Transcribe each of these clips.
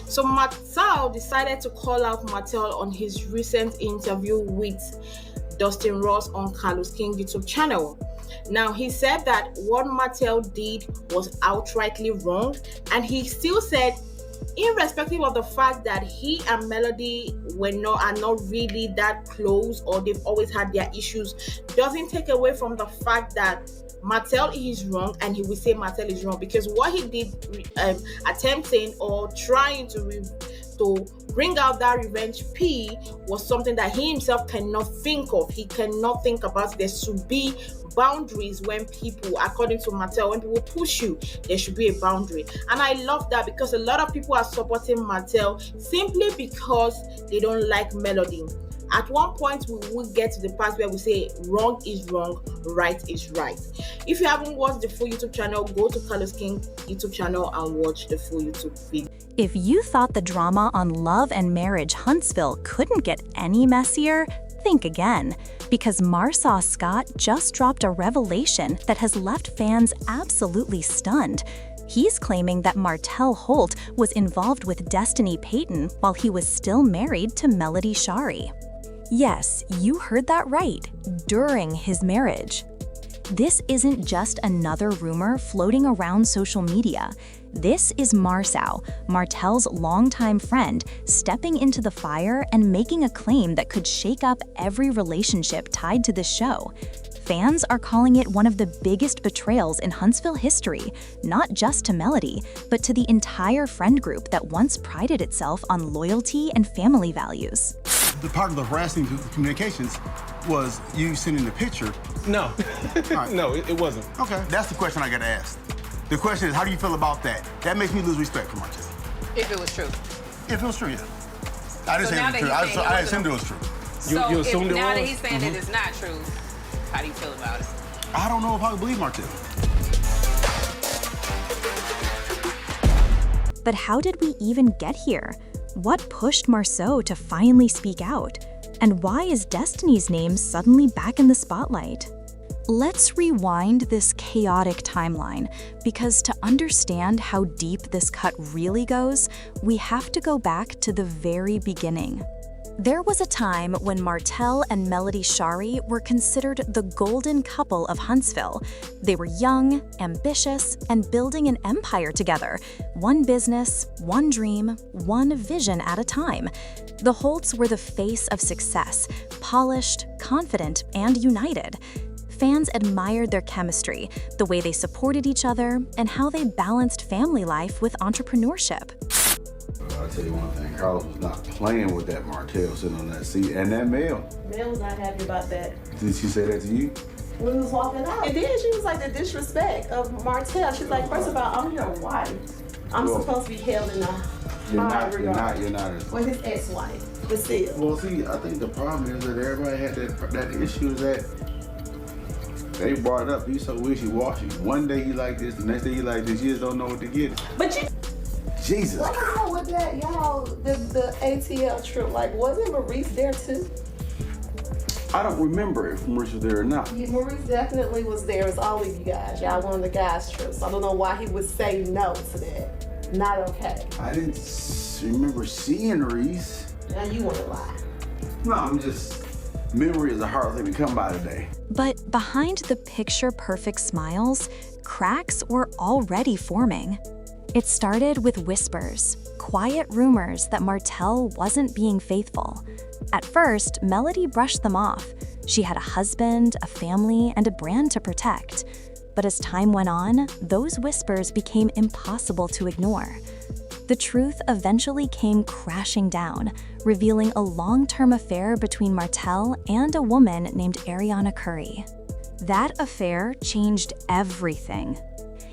So Martell decided to call out Martell on his recent interview with Dustin Ross on Carlos King YouTube channel. Now, he said that what Martell did was outrightly wrong, and he still said, irrespective of the fact that he and Melody are not really that close, or they've always had their issues, doesn't take away from the fact that Martell is wrong, and he will say Martell is wrong, because what he did, attempting or trying to bring out that revenge P, was something that he himself cannot think of. He cannot think about. There should be boundaries when people, according to Martell, when people push you, there should be a boundary. And I love that, because a lot of people are supporting Martell simply because they don't like Melody. At one point, we will get to the part where we say wrong is wrong, right is right. If you haven't watched the full YouTube channel, go to Carlos King YouTube channel and watch the full YouTube video. If you thought the drama on Love and Marriage Huntsville couldn't get any messier, think again, because Marsau Scott just dropped a revelation that has left fans absolutely stunned. He's claiming that Martell Holt was involved with Destiny Payton while he was still married to Melody Shari. Yes, you heard that right, during his marriage. This isn't just another rumor floating around social media. This is Marsau, Martell's longtime friend, stepping into the fire and making a claim that could shake up every relationship tied to the show. Fans are calling it one of the biggest betrayals in Huntsville history, not just to Melody, but to the entire friend group that once prided itself on loyalty and family values. The part of the harassing communications was you sending the picture. No, Right. no, it wasn't. Okay, that's the question I got to ask. The question is, how do you feel about that? That makes me lose respect for Martell. If it was true. If it was true, yeah. I didn't So say now it was that true. he's saying I it assumed it was true. So You assumed if it now that was? he's saying that it's not true, how do you feel about it? I don't know if I can believe Martell. But how did we even get here? What pushed Marsau to finally speak out? And why is Destiny's name suddenly back in the spotlight? Let's rewind this chaotic timeline, because to understand how deep this cut really goes, we have to go back to the very beginning. There was a time when Martell and Melody Shari were considered the golden couple of Huntsville. They were young, ambitious, and building an empire together. One business, one dream, one vision at a time. The Holts were the face of success, polished, confident, and united. Fans admired their chemistry, the way they supported each other, and how they balanced family life with entrepreneurship. I'll tell you one thing, Carlos was not playing with that Martell sitting on that seat, and that Mel. Mel was not happy about that. Did she say that to you? When we was walking out. And then she was like, the disrespect of Martell. She's like, first of all, I'm your wife. I'm Well, supposed to be held in a high regard. You're not. Well, his ex-wife, but still. Well, see, I think the problem is that everybody had that issue that they brought it up. He's so wishy-washy. One day he like this, the next day he like this. You just don't know what to get. But you, Jesus. what about with that, y'all, the ATL trip? Like, wasn't Maurice there too? I don't remember if Maurice was there or not. Yeah, Maurice definitely was there. It's all of you guys. Y'all went on the guys' trips. I don't know why he would say no to that. Not okay. I didn't remember seeing Reese. Now you want to lie. No, I'm just, memory is a hard thing to come by today. But behind the picture-perfect smiles, cracks were already forming. It started with whispers, quiet rumors that Martell wasn't being faithful. At first, Melody brushed them off. She had a husband, a family, and a brand to protect. But as time went on, those whispers became impossible to ignore. The truth eventually came crashing down, revealing a long-term affair between Martell and a woman named Ariana Curry. That affair changed everything.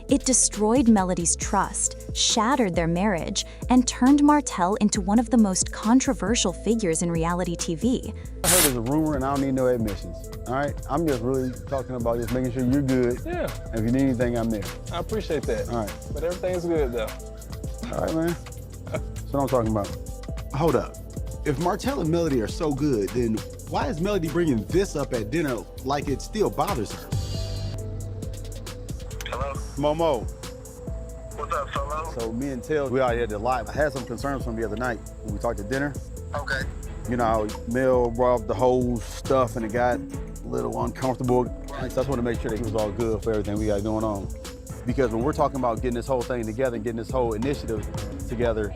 It destroyed Melody's trust, shattered their marriage, and turned Martell into one of the most controversial figures in reality TV. I heard there's a rumor and I don't need no admissions, all right? I'm just really talking about just making sure you're good. Yeah, And if you need anything, I'm there. I appreciate that. All right. But everything's good though. All right, man. That's what I'm talking about. Hold up. If Martell and Melody are so good, then why is Melody bringing this up at dinner like it still bothers her? Hello? Momo, What's up, Solo? So me and Tell, we out here at the lot. I had some concerns from the other night when we talked at dinner. Okay. You know how Mel brought up the whole stuff and it got a little uncomfortable. So I just want to make sure that he was all good for everything we got going on. Because when we're talking about getting this whole thing together and getting this whole initiative together,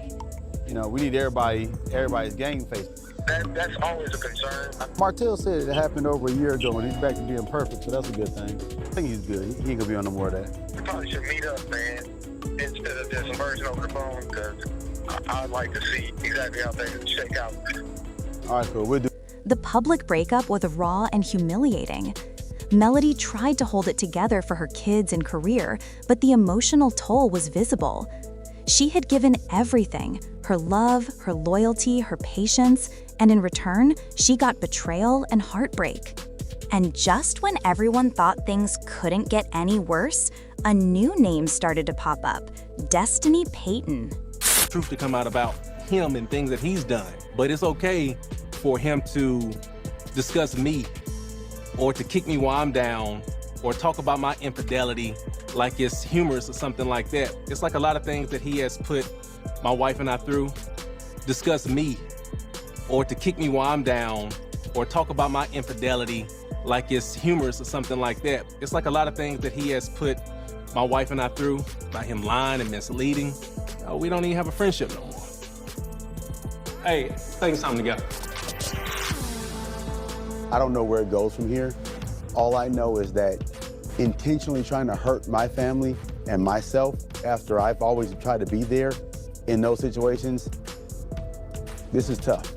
you know, we need everybody's game face. That's always a concern. Martell said it happened over a year ago and he's back to being perfect, so that's a good thing. I think he's good. He ain't gonna be on no more of that. We probably should meet up, man, instead of just conversing over the phone, because I'd like to see exactly how things shake out. All right, cool. We'll do. The public breakup was raw and humiliating. Melody tried to hold it together for her kids and career, but the emotional toll was visible. She had given everything, her love, her loyalty, her patience, and in return, she got betrayal and heartbreak. And just when everyone thought things couldn't get any worse, a new name started to pop up, Destiny Payton. Truth to come out about him and things that he's done. But it's okay for him to discuss me or to kick me while I'm down or talk about my infidelity like it's humorous or something like that. It's like a lot of things that he has put my wife and I through. Discuss me or to kick me while I'm down or talk about my infidelity like it's humorous or something like that. It's like a lot of things that he has put my wife and I through by him lying and misleading. We don't even have a friendship no more. Hey, things something together. I don't know where it goes from here. All I know is that intentionally trying to hurt my family and myself after I've always tried to be there in those situations, this is tough.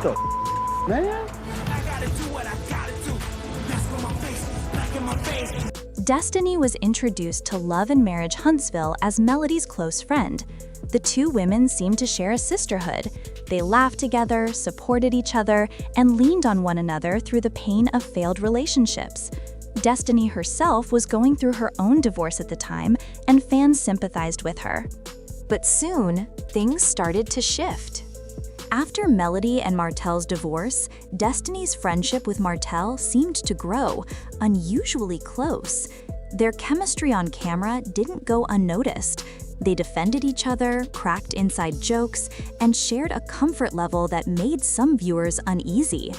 So, man. Destiny was introduced to Love and Marriage Huntsville as Melody's close friend. The two women seemed to share a sisterhood. They laughed together, supported each other, and leaned on one another through the pain of failed relationships. Destiny herself was going through her own divorce at the time, and fans sympathized with her. But soon, things started to shift. After Melody and Martell's divorce, Destiny's friendship with Martell seemed to grow, unusually close. Their chemistry on camera didn't go unnoticed. They defended each other, cracked inside jokes, and shared a comfort level that made some viewers uneasy.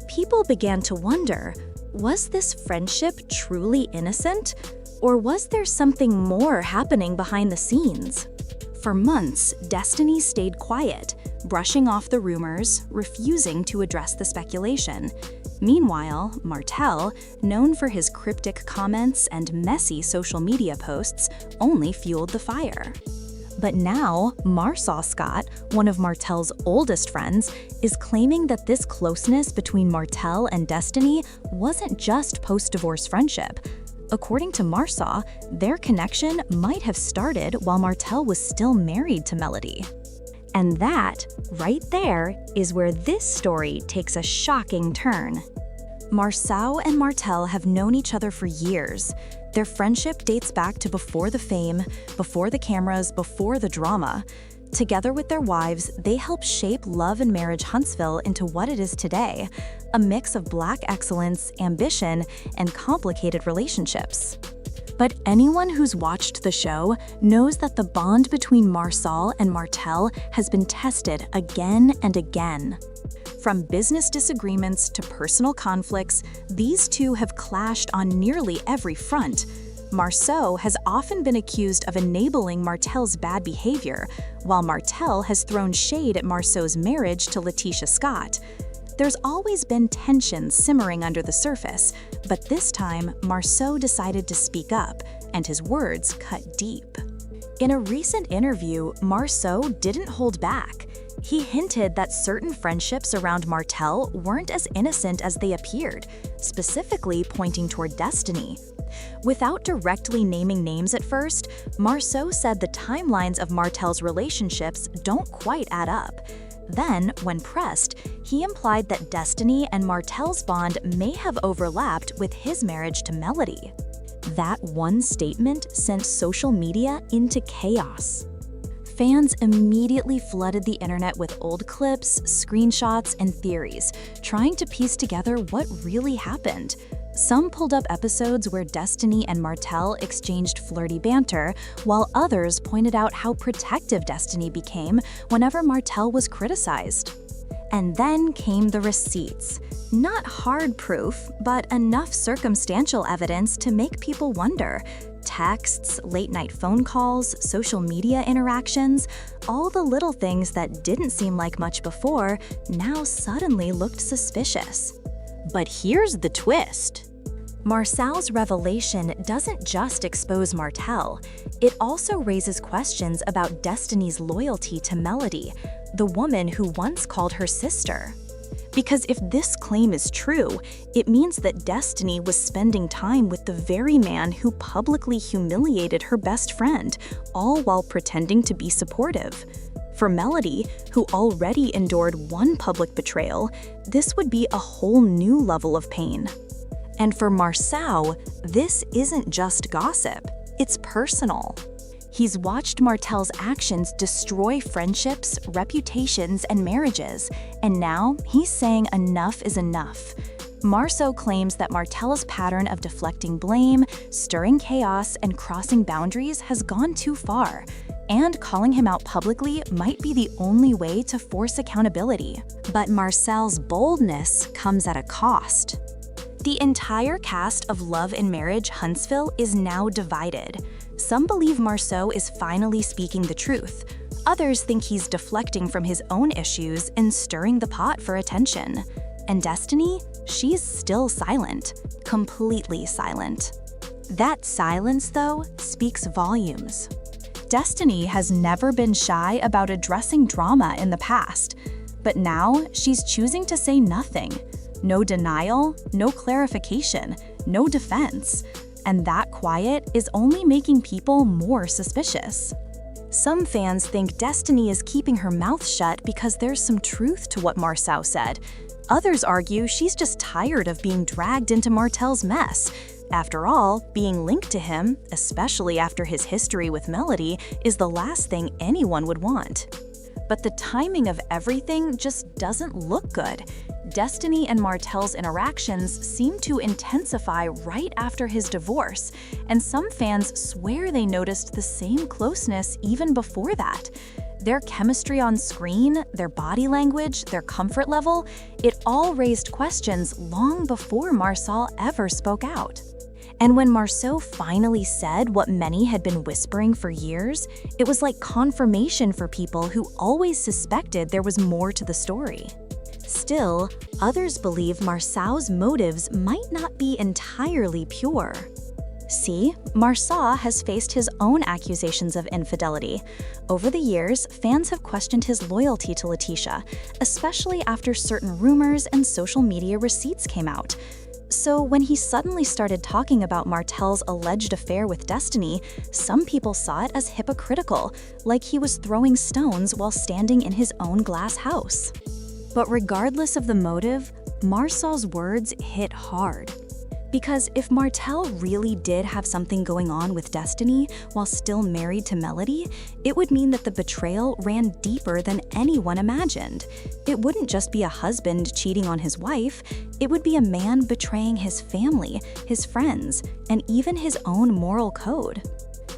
People began to wonder, was this friendship truly innocent? Or was there something more happening behind the scenes? For months, Destiny stayed quiet, brushing off the rumors, refusing to address the speculation. Meanwhile, Martell, known for his cryptic comments and messy social media posts, only fueled the fire. But now, Marsau Scott, one of Martell's oldest friends, is claiming that this closeness between Martell and Destiny wasn't just post-divorce friendship. According to Marsau, their connection might have started while Martell was still married to Melody. And that, right there, is where this story takes a shocking turn. Marsau and Martell have known each other for years. Their friendship dates back to before the fame, before the cameras, before the drama. Together with their wives, they helped shape Love and Marriage Huntsville into what it is today, a mix of Black excellence, ambition, and complicated relationships. But anyone who's watched the show knows that the bond between Marsau and Martell has been tested again and again. From business disagreements to personal conflicts, these two have clashed on nearly every front. Marsau has often been accused of enabling Martell's bad behavior, while Martell has thrown shade at Marsau's marriage to Letitia Scott. There's always been tension simmering under the surface, but this time, Marsau decided to speak up, and his words cut deep. In a recent interview, Marsau didn't hold back. He hinted that certain friendships around Martell weren't as innocent as they appeared, specifically pointing toward Destiny. Without directly naming names at first, Marsau said the timelines of Martell's relationships don't quite add up. Then, when pressed, he implied that Destiny and Martell's bond may have overlapped with his marriage to Melody. That one statement sent social media into chaos. Fans immediately flooded the internet with old clips, screenshots, and theories, trying to piece together what really happened. Some pulled up episodes where Destiny and Martell exchanged flirty banter, while others pointed out how protective Destiny became whenever Martell was criticized. And then came the receipts. Not hard proof, but enough circumstantial evidence to make people wonder. Texts, late-night phone calls, social media interactions, all the little things that didn't seem like much before now suddenly looked suspicious. But here's the twist. Marsau's revelation doesn't just expose Martell, it also raises questions about Destiny's loyalty to Melody, the woman who once called her sister. Because if this claim is true, it means that Destiny was spending time with the very man who publicly humiliated her best friend, all while pretending to be supportive. For Melody, who already endured one public betrayal, this would be a whole new level of pain. And for Marsau, this isn't just gossip, it's personal. He's watched Martell's actions destroy friendships, reputations, and marriages, and now he's saying enough is enough. Marsau claims that Martell's pattern of deflecting blame, stirring chaos, and crossing boundaries has gone too far, and calling him out publicly might be the only way to force accountability. But Marcel's boldness comes at a cost. The entire cast of Love and Marriage Huntsville is now divided. Some believe Marsau is finally speaking the truth. Others think he's deflecting from his own issues and stirring the pot for attention. And Destiny? She's still silent. Completely silent. That silence, though, speaks volumes. Destiny has never been shy about addressing drama in the past, but now she's choosing to say nothing. No denial, no clarification, no defense. And that quiet is only making people more suspicious. Some fans think Destiny is keeping her mouth shut because there's some truth to what Marsau said. Others argue she's just tired of being dragged into Martell's mess. After all, being linked to him, especially after his history with Melody, is the last thing anyone would want. But the timing of everything just doesn't look good. Destiny and Martell's interactions seem to intensify right after his divorce, and some fans swear they noticed the same closeness even before that. Their chemistry on screen, their body language, their comfort level, it all raised questions long before Marsau ever spoke out. And when Marsau finally said what many had been whispering for years, it was like confirmation for people who always suspected there was more to the story. Still, others believe Marsau's motives might not be entirely pure. See, Marsau has faced his own accusations of infidelity. Over the years, fans have questioned his loyalty to Letitia, especially after certain rumors and social media receipts came out. So when he suddenly started talking about Martell's alleged affair with Destiny, some people saw it as hypocritical, like he was throwing stones while standing in his own glass house. But regardless of the motive, Marsau's words hit hard. Because if Martell really did have something going on with Destiny while still married to Melody, it would mean that the betrayal ran deeper than anyone imagined. It wouldn't just be a husband cheating on his wife, it would be a man betraying his family, his friends, and even his own moral code.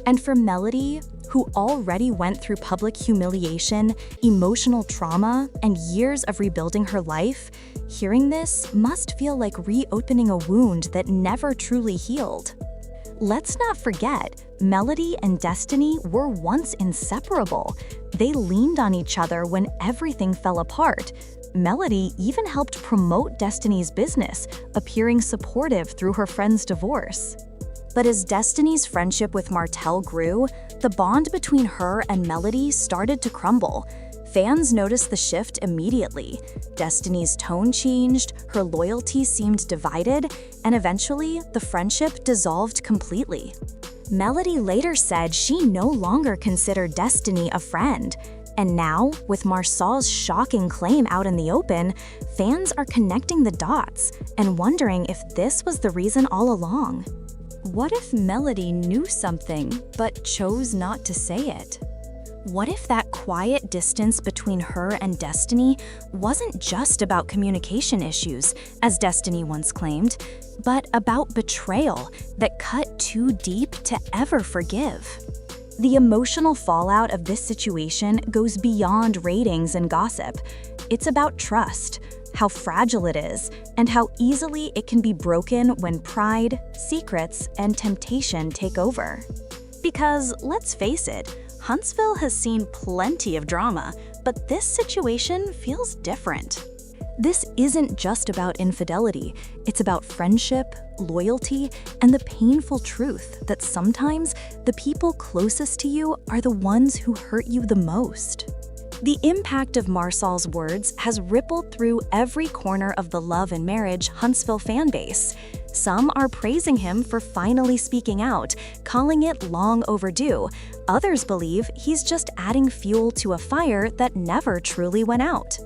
And for Melody, who already went through public humiliation, emotional trauma, and years of rebuilding her life, hearing this must feel like reopening a wound that never truly healed. Let's not forget, Melody and Destiny were once inseparable. They leaned on each other when everything fell apart. Melody even helped promote Destiny's business, appearing supportive through her friend's divorce. But as Destiny's friendship with Martell grew, the bond between her and Melody started to crumble. Fans noticed the shift immediately. Destiny's tone changed, her loyalty seemed divided, and eventually, the friendship dissolved completely. Melody later said she no longer considered Destiny a friend. And now, with Marsau's shocking claim out in the open, fans are connecting the dots and wondering if this was the reason all along. What if Melody knew something but chose not to say it? What if that quiet distance between her and Destiny wasn't just about communication issues, as Destiny once claimed, but about betrayal that cut too deep to ever forgive? The emotional fallout of this situation goes beyond ratings and gossip. It's about trust, how fragile it is, and how easily it can be broken when pride, secrets, and temptation take over. Because, let's face it, Huntsville has seen plenty of drama, but this situation feels different. This isn't just about infidelity, it's about friendship, loyalty, and the painful truth that sometimes the people closest to you are the ones who hurt you the most. The impact of Marsau's words has rippled through every corner of the Love and Marriage Huntsville fan base. Some are praising him for finally speaking out, calling it long overdue. Others believe he's just adding fuel to a fire that never truly went out.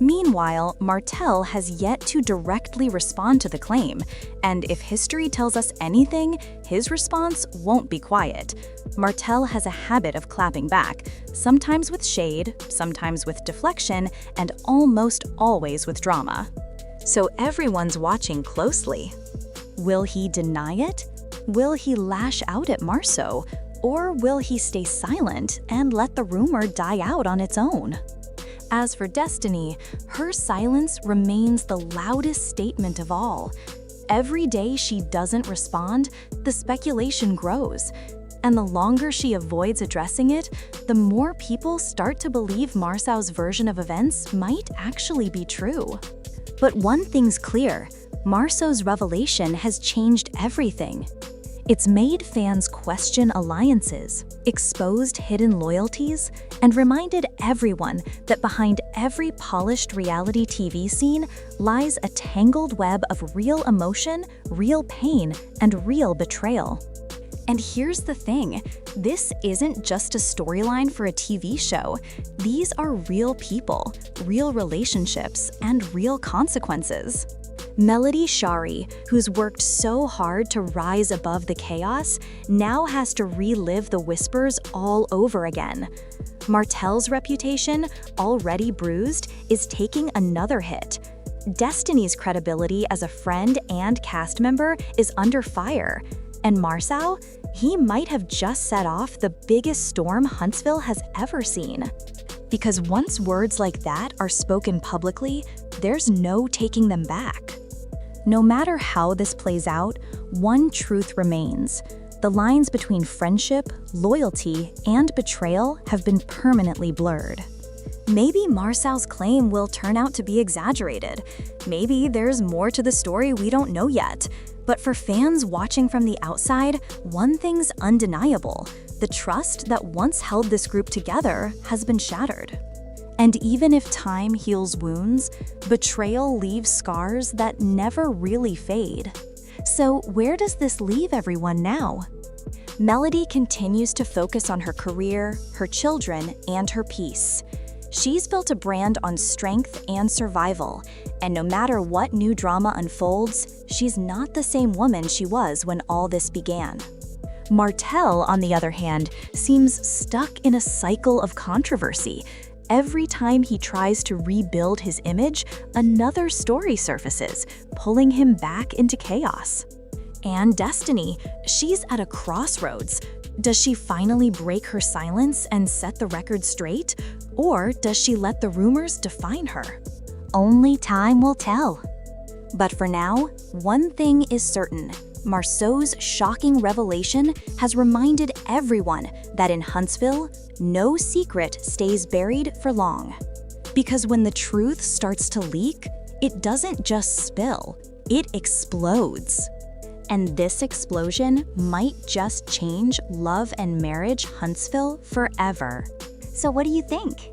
Meanwhile, Martell has yet to directly respond to the claim, and if history tells us anything, his response won't be quiet. Martell has a habit of clapping back, sometimes with shade, sometimes with deflection, and almost always with drama. So everyone's watching closely. Will he deny it? Will he lash out at Marsau? Or will he stay silent and let the rumor die out on its own? As for Destiny, her silence remains the loudest statement of all. Every day she doesn't respond, the speculation grows. And the longer she avoids addressing it, the more people start to believe Marsau's version of events might actually be true. But one thing's clear, Marsau's revelation has changed everything. It's made fans question alliances, exposed hidden loyalties, and reminded everyone that behind every polished reality TV scene lies a tangled web of real emotion, real pain, and real betrayal. And here's the thing, this isn't just a storyline for a TV show. These are real people, real relationships, and real consequences. Melody Shari, who's worked so hard to rise above the chaos, now has to relive the whispers all over again. Martell's reputation, already bruised, is taking another hit. Destiny's credibility as a friend and cast member is under fire. And Marsau, he might have just set off the biggest storm Huntsville has ever seen. Because once words like that are spoken publicly, there's no taking them back. No matter how this plays out, one truth remains. The lines between friendship, loyalty, and betrayal have been permanently blurred. Maybe Marsau's claim will turn out to be exaggerated. Maybe there's more to the story we don't know yet. But for fans watching from the outside, one thing's undeniable. The trust that once held this group together has been shattered. And even if time heals wounds, betrayal leaves scars that never really fade. So where does this leave everyone now? Melody continues to focus on her career, her children, and her peace. She's built a brand on strength and survival, and no matter what new drama unfolds, she's not the same woman she was when all this began. Martell, on the other hand, seems stuck in a cycle of controversy. Every time he tries to rebuild his image, another story surfaces, pulling him back into chaos. And Destiny, she's at a crossroads. Does she finally break her silence and set the record straight? Or does she let the rumors define her? Only time will tell. But for now, one thing is certain. Marsau's shocking revelation has reminded everyone that in Huntsville, no secret stays buried for long. Because when the truth starts to leak, it doesn't just spill, it explodes. And this explosion might just change Love and Marriage Huntsville forever. So what do you think?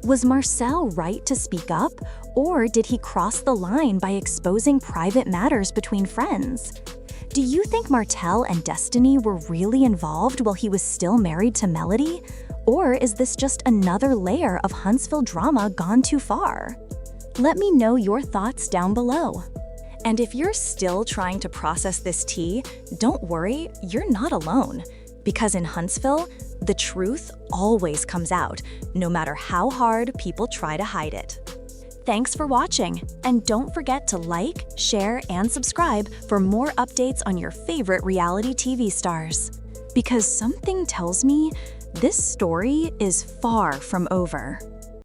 Was Marsau right to speak up, or did he cross the line by exposing private matters between friends? Do you think Martell and Destiny were really involved while he was still married to Melody? Or is this just another layer of Huntsville drama gone too far? Let me know your thoughts down below. And if you're still trying to process this tea, don't worry, you're not alone. Because in Huntsville, the truth always comes out, no matter how hard people try to hide it. Thanks for watching, and don't forget to like, share, and subscribe for more updates on your favorite reality TV stars. Because something tells me this story is far from over.